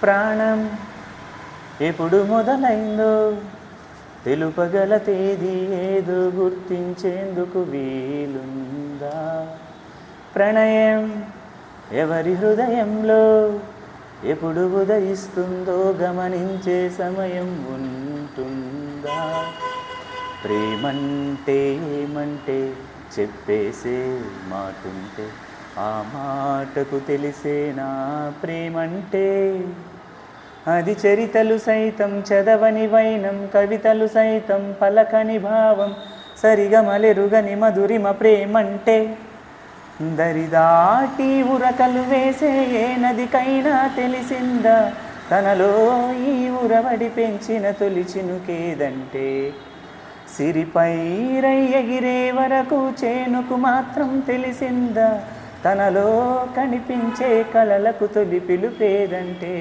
ప్రాణం ఎప్పుడు మొదలైందో తెలుపగల తేదీ ఏదో గుర్తించేందుకు వీలుందా? ప్రణయం ఎవరి హృదయంలో ఎప్పుడు ఉదయిస్తుందో గమనించే సమయం ఉంటుందా? ప్రేమంటే ఏమంటే చెప్పేసే మాటుంటే ఆ మాటకు తెలిసేనా ప్రేమంటే? అది చరితలు సైతం చదవని వైనం, కవితలు సైతం పలకని భావం, సరిగమలెరుగని మధురిమ ప్రేమంటే. దరిదాటి ఉరకలు వేసే ఏ నదికైనా తెలిసిందా తనలో ఈ ఉరవడి పెంచిన తొలి చినుకేదంటే? సిరిపై ఎగిరే వరకు చేనుకు మాత్రం తెలిసిందా తనలో కనిపించే కలలకు తొలి పిలుపేదంటే?